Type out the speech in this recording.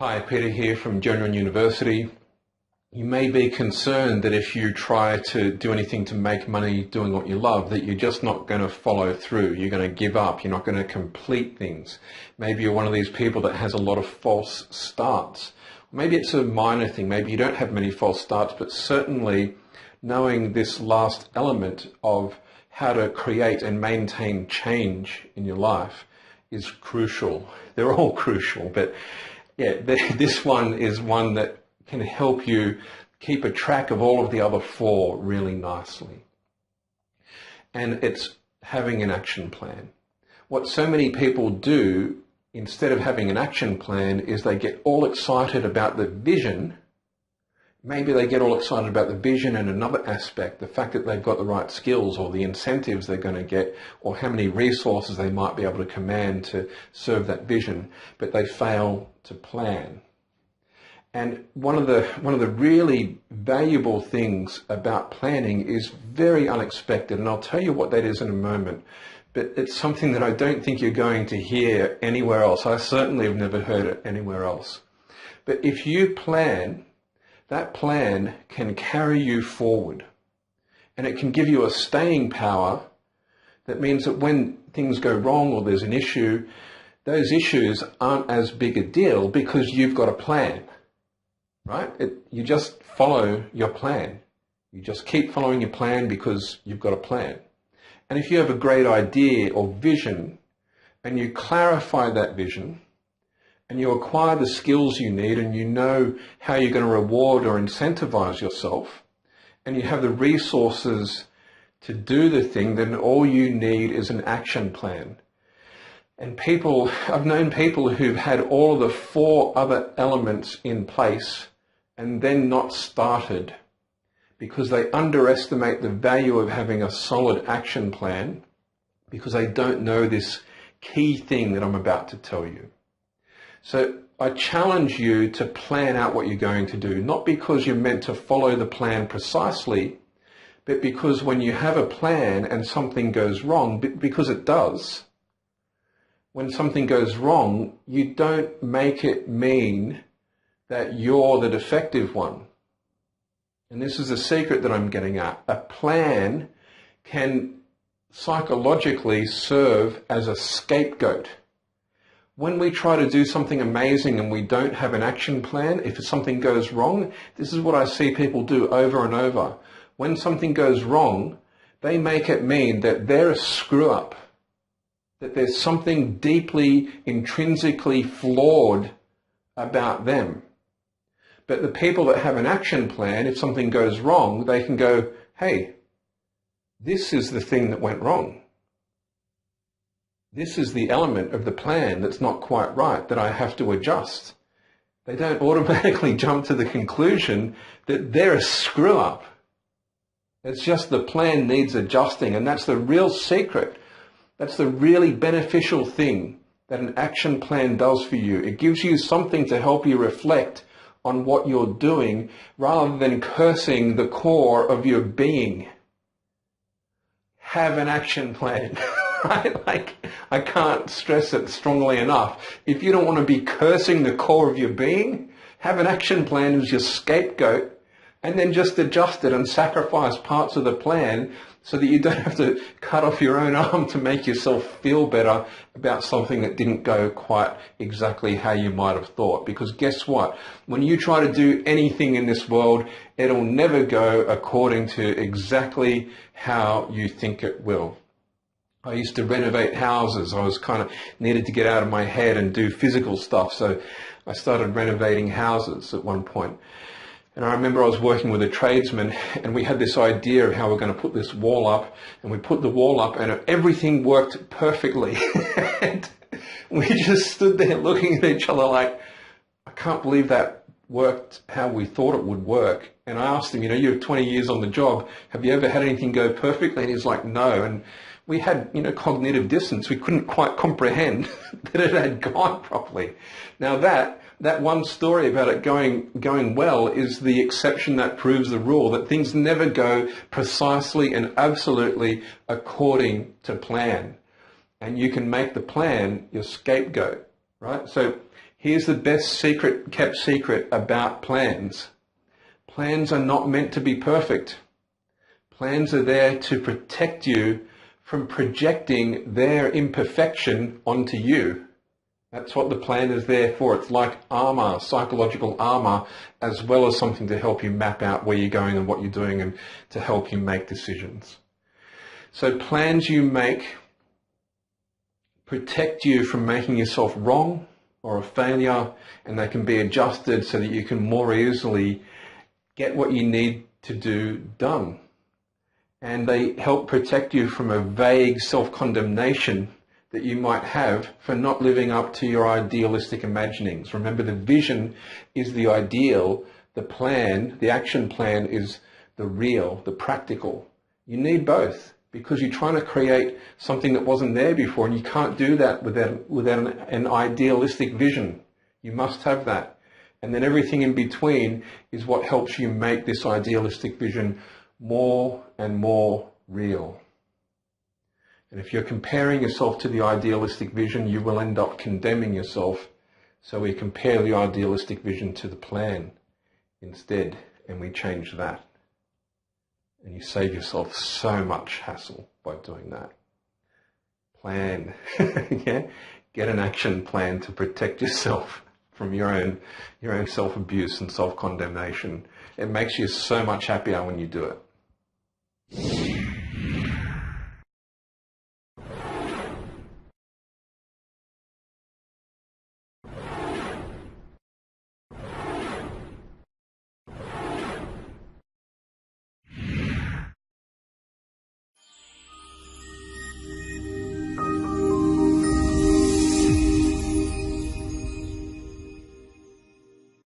Hi, Peter here from Genuine University. You may be concerned that if you try to do anything to make money doing what you love, that you're just not going to follow through. You're going to give up. You're not going to complete things. Maybe you're one of these people that has a lot of false starts. Maybe it's a minor thing. Maybe you don't have many false starts, but certainly knowing this last element of how to create and maintain change in your life is crucial. They're all crucial, but yeah, this one is one that can help you keep a track of all of the other four really nicely. And it's having an action plan. What so many people do instead of having an action plan is they get all excited about the vision. Maybe they get all excited about the vision and another aspect, the fact that they've got the right skills or the incentives they're going to get or how many resources they might be able to command to serve that vision, but they fail to plan. And one of the really valuable things about planning is very unexpected, and I'll tell you what that is in a moment, but it's something that I don't think you're going to hear anywhere else. I certainly have never heard it anywhere else. But if you plan, that plan can carry you forward, and it can give you a staying power that means that when things go wrong or there's an issue, those issues aren't as big a deal because you've got a plan, right? You just follow your plan. You just keep following your plan because you've got a plan. And if you have a great idea or vision and you clarify that vision, and you acquire the skills you need and you know how you're going to reward or incentivize yourself, and you have the resources to do the thing, then all you need is an action plan. And I've known people who've had all of the four other elements in place and then not started because they underestimate the value of having a solid action plan because they don't know this key thing that I'm about to tell you. So I challenge you to plan out what you're going to do, not because you're meant to follow the plan precisely, but because when you have a plan and something goes wrong, because it does, when something goes wrong, you don't make it mean that you're the defective one. And this is a secret that I'm getting at. A plan can psychologically serve as a scapegoat. When we try to do something amazing and we don't have an action plan, if something goes wrong, this is what I see people do over and over. When something goes wrong, they make it mean that they're a screw up, that there's something deeply, intrinsically flawed about them. But the people that have an action plan, if something goes wrong, they can go, hey, this is the thing that went wrong. This is the element of the plan that's not quite right, that I have to adjust. They don't automatically jump to the conclusion that they're a screw up. It's just the plan needs adjusting, and that's the real secret. That's the really beneficial thing that an action plan does for you. It gives you something to help you reflect on what you're doing rather than cursing the core of your being. Have an action plan. Right? Like, I can't stress it strongly enough. If you don't want to be cursing the core of your being, have an action plan as your scapegoat and then just adjust it and sacrifice parts of the plan so that you don't have to cut off your own arm to make yourself feel better about something that didn't go quite exactly how you might have thought. Because guess what? When you try to do anything in this world, it'll never go according to exactly how you think it will. I used to renovate houses. I was kind of needed to get out of my head and do physical stuff. So I started renovating houses at one point. And I remember I was working with a tradesman and we had this idea of how we're going to put this wall up, and we put the wall up and everything worked perfectly. And we just stood there looking at each other like, I can't believe that worked how we thought it would work. And I asked him, you have 20 years on the job. Have you ever had anything go perfectly? And he's like, no. And we had, cognitive dissonance. We couldn't quite comprehend that it had gone properly. Now that one story about it going well is the exception that proves the rule, that things never go precisely and absolutely according to plan. And you can make the plan your scapegoat, right? So Here's the best secret, kept secret about plans. Plans are not meant to be perfect. Plans are there to protect you from projecting their imperfection onto you. That's what the plan is there for. It's like armor, psychological armor, as well as something to help you map out where you're going and what you're doing and to help you make decisions. So plans you make protect you from making yourself wrong or a failure, and they can be adjusted so that you can more easily get what you need to do done. And they help protect you from a vague self-condemnation that you might have for not living up to your idealistic imaginings. Remember, the vision is the ideal, the plan, the action plan is the real, the practical. You need both because you're trying to create something that wasn't there before, and you can't do that without an idealistic vision. You must have that. And then everything in between is what helps you make this idealistic vision more and more real. And if you're comparing yourself to the idealistic vision, you will end up condemning yourself. So we compare the idealistic vision to the plan instead, and we change that. And you save yourself so much hassle by doing that. Plan. Yeah? Get an action plan to protect yourself from your own self-abuse and self-condemnation. It makes you so much happier when you do it.